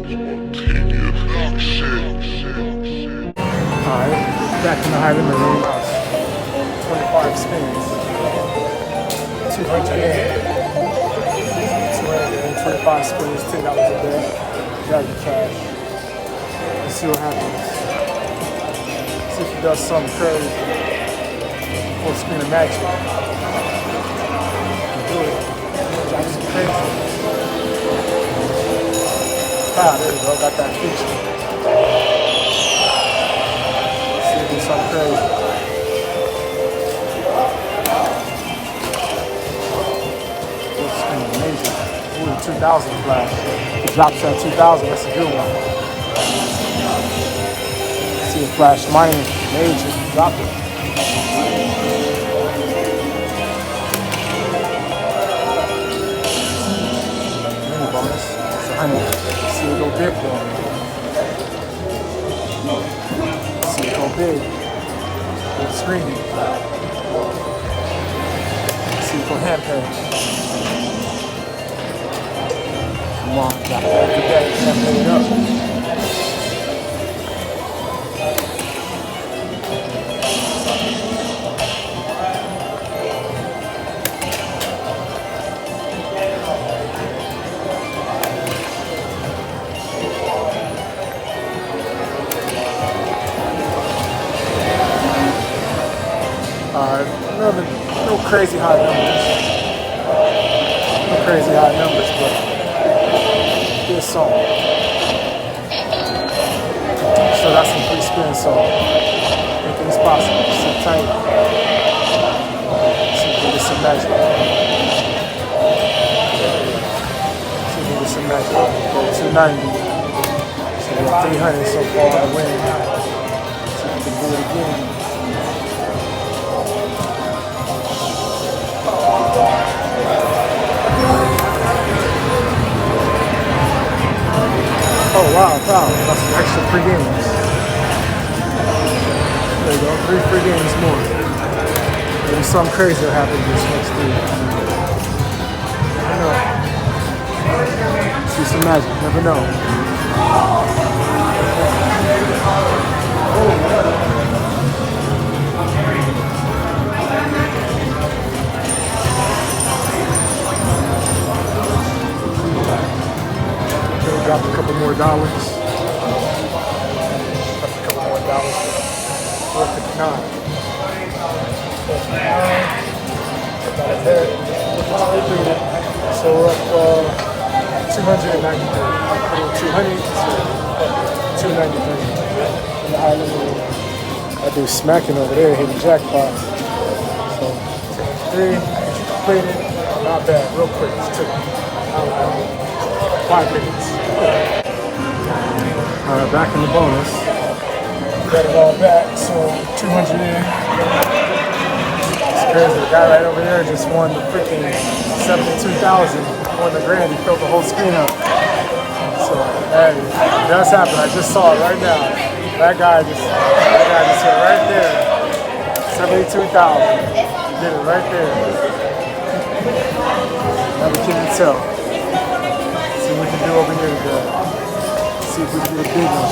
Alright, back in the high limit room. 25 spins. 200 in. 225 spins, $10 a day. Drag the cash. Let's see what happens. See if he does something crazy. Full screen of magic. Do it. That's crazy. Ah, there we go. Got that feature. Do something crazy. Looks amazing. Ooh, 2000 flash. He drops that 2000. That's a good one. See a flash minus major. Drop it. Mini bonus. It's 100. See it go big though. Go big. Go screen. See for hand pay. Come on, drop that every day. Hand pay it up. No crazy high numbers. No crazy high numbers, but good song. So that's some free spin, so anything's possible. Sit tight. See if we get some magic. See if we get some magic. Go 290. So we got 300 so far to win. See if we can do it again. Oh wow, that's some extra free games. There you go, 3 free games more. Maybe something crazy will happen this next week. Never know. See some magic, never know. Drop a couple more dollars. Drop a couple more dollars. 459. 459. So we're up 293. 200 to 293. In the high limit. That dude's smacking over there, hitting jackpots. So 3, completed. Not bad, real quick. Just took 5 minutes. Alright, back in the bonus. Got it all back, so 200 in. It's crazy. The guy right over there just won the freaking 72,000. Won the grand. He filled the whole screen up. So, hey, it does happen. I just saw it right now. That guy just hit right there. 72,000. He did it right there. Never can tell. See what we can do over here today. See if we can do a big one.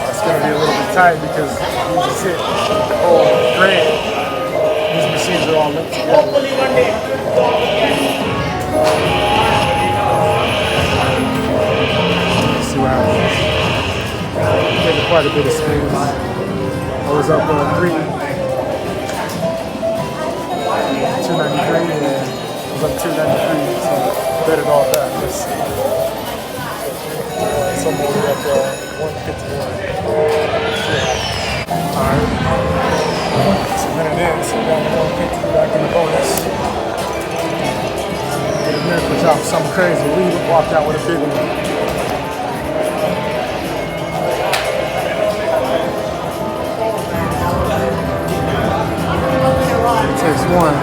It's going to be a little bit tight because we just hit the whole grand. These machines are all linked together. Let's see what happens. Getting quite a bit of spins. I was up on 3. 293 and up 293, so bet it all back. Let's see. Somewhere we're at 151. Alright. It's a minute in, so we got 150 back in the bonus. Get a miracle drop, something crazy. We walked out with a big one. It takes one.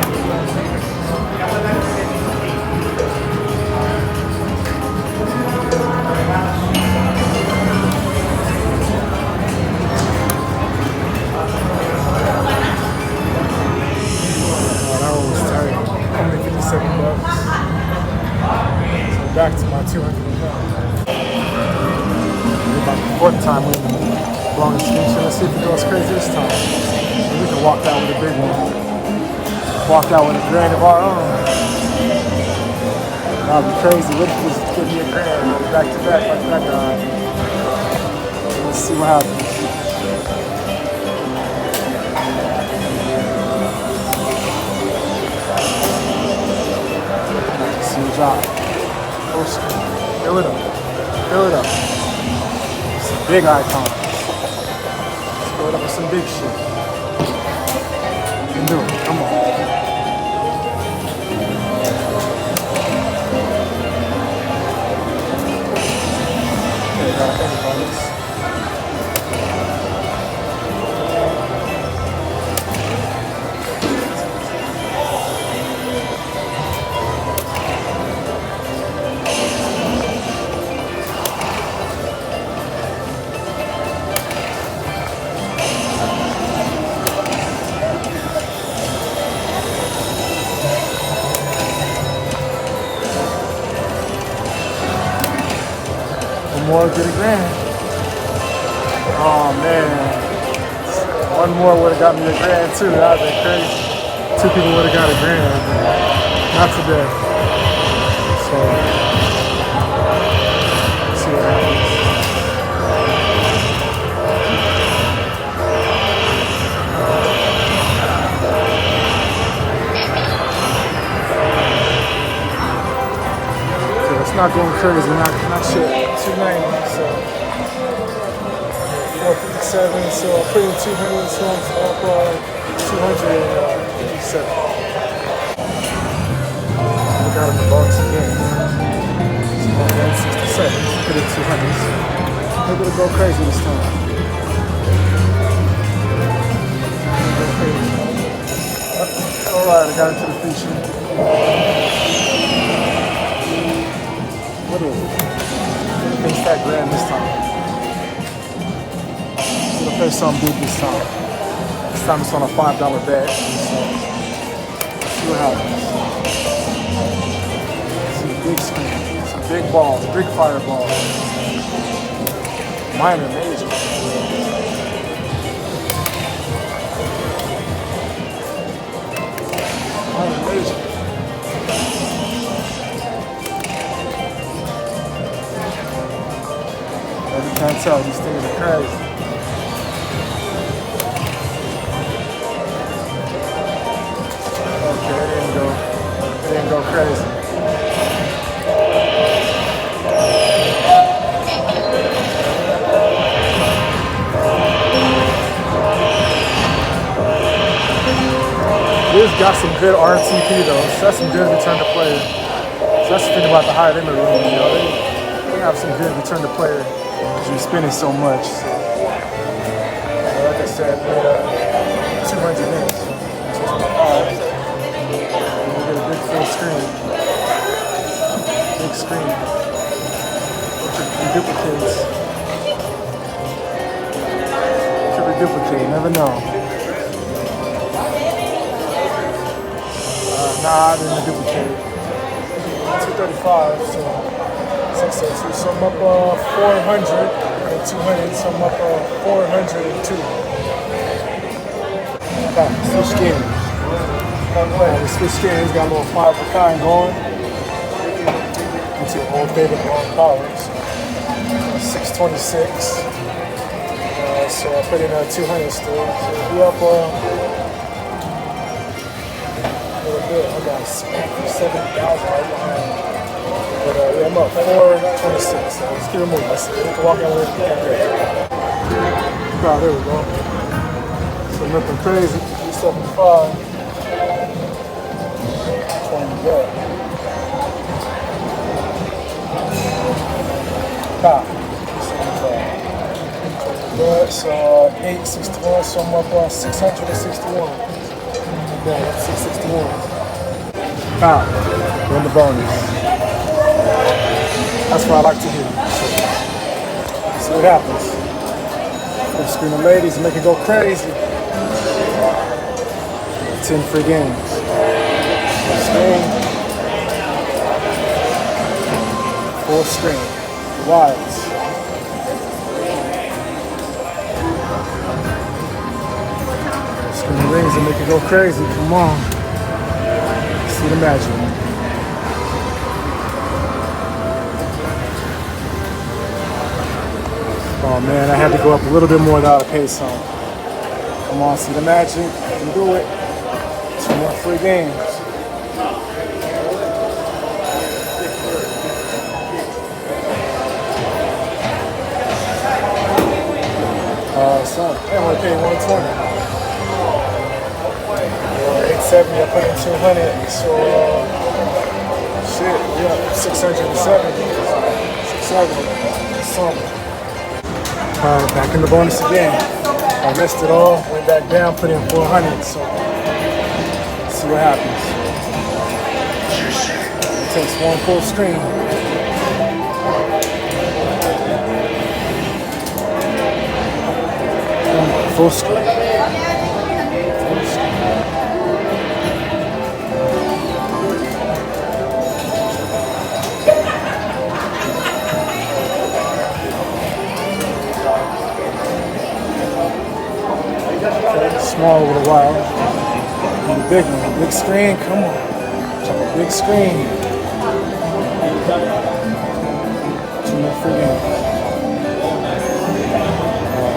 $7. back to my 200 account. About the fourth time we blowing the screen. Let's see if it goes crazy this time. We can walk out with a big one. Walk out with a grand of our own. That'd be crazy. What if we just give me a grand back to back like that guy? Let's see what happens. See what's out. Full screen. Fill it up. Fill it up. Some big icons. Let's fill it up with some big shit. You can do it. Come on. More, get a grand. Oh man. One more would have got me a grand too. That would have been crazy. Two people would have got a grand, but not today. So, let's see what happens. So it's not going crazy, not shit. 290, so 457, so I put in 200, so I'm up 257. I got in the box again. So 167, put in 200. Maybe it'll go crazy this time. Alright, I got into the feature. What is it? It's that grand this time. It'll pay something big this time. This time it's on a $5 bet. So, see what happens. Some big screen, some big balls, big fireballs. Minor, major. Minor, major. You can't tell, these things are crazy. Okay, it didn't go crazy. This got some good RTP though, so that's some good return to player. So that's the thing about the high limit room, you know, they have some good return to player. You're spending so much. So, like I said, 200 minutes. You get a big full screen. Big screen. Could be duplicates. Could be duplicate, you never know. Nah, I didn't duplicate. 235, so. So I'm up 400 and 200, so I'm up 402. Okay, switch games. We switch games, got a little 5 per kind going. Into your old favorite long powers. 626. So I put in 200 still. So we up a little bit. I got 7,000 right behind. But yeah, I'm up 426, so let's keep it moving. Let's walk out with it. Oh, there we go. So nothing crazy. 375. 20 go. Pop. 375. So 861, so I'm up 661. Okay, that's 661. Pop. We're in the bonus. That's what I like to do. So, see what happens. Full screen of ladies and make it go crazy. 10 free games. Screen. Full screen. Wilds. Spin the rings and make it go crazy. Come on. See the magic. Oh man, I had to go up a little bit more without a pace on. Come on, see the magic. You can do it. 2 more free games. So I only paid 120. 870, I put in 200. So shit, yeah, 670. 670. Something. Back in the bonus again. I missed it all, went back down, put in 400. So let's see what happens. It takes one full screen. Full screen. Full screen. Okay, small with a while. And the big one, the big screen, come on. Check the big screen. 2 more free games.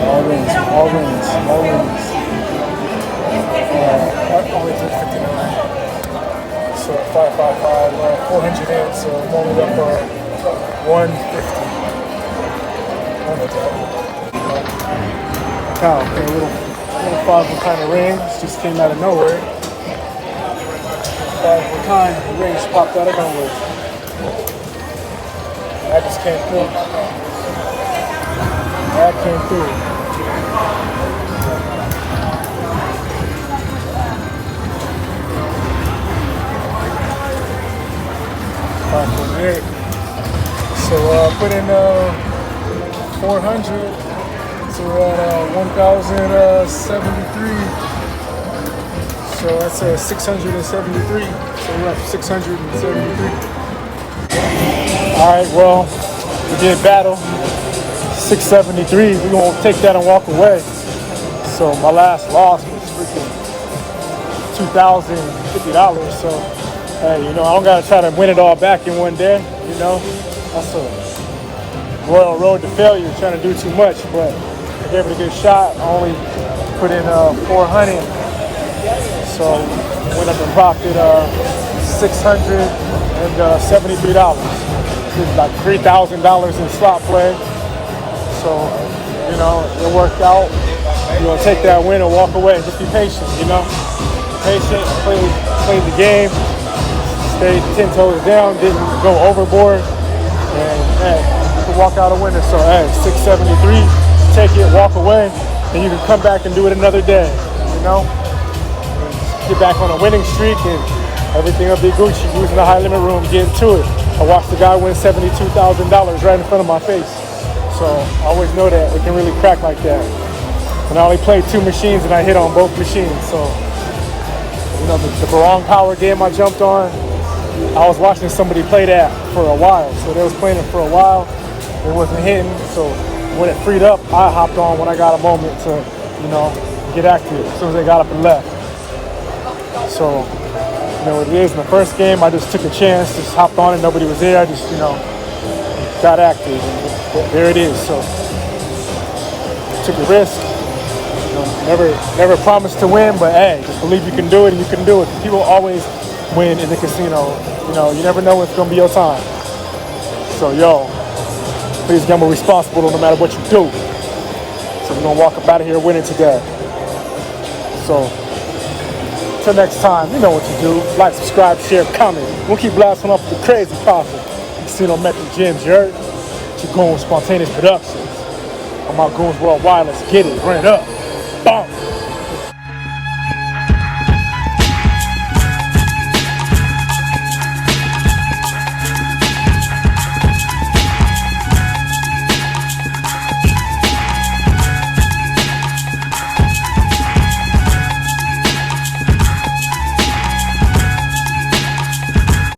All rings. Only 359. So 555, 400 in, so I'm only up 150. Cow, okay, little 5 kind of rings just came out of nowhere. 5 kind rings popped out of nowhere. That just came through. That came through. So put in 400, so we're at 1,073. So that's 673. So we're up 673. All right, well, we did battle 673. We're gonna take that and walk away. So my last loss was freaking $2,050. So hey, you know, I don't gotta try to win it all back in one day. You know, that's a royal road to failure, trying to do too much. But I gave it a good shot. I only put in 400, so went up and profited $673. This is like $3,000 in slot play. So you know, it worked out. You know, take that win and walk away. Just be patient. You know, patient. Play the game. Stayed 10 toes down, didn't go overboard, and hey, you can walk out a winner. So hey, 673, take it, walk away, and you can come back and do it another day, you know? And get back on a winning streak and everything will be Gucci, using the high limit room, getting to it. I watched the guy win $72,000 right in front of my face. So I always know that it can really crack like that. And I only played 2 machines and I hit on both machines. So, you know, the Revolving power game I jumped on, I was watching somebody play that for a while. So they was playing it for a while. It wasn't hitting. So when it freed up, I hopped on when I got a moment to, you know, get active as soon as they got up and left. So, you know what it is, in the first game, I just took a chance, just hopped on and nobody was there. I just, you know, got active. And there it is. So took a risk. You know, never promised to win, but hey, just believe you can do it and you can do it. People always win in the casino. You know, you never know when it's gonna be your time. So yo, please gamble responsible no matter what you do. So we're gonna walk up out of here winning today. So till next time, you know what to do. Like, subscribe, share, comment. We'll keep blasting off the crazy profit. Casino Method Gems, you heard? It's your Goons Spontaneous Productions. I'm my Goons Worldwide, let's get it, run it up. Bomb.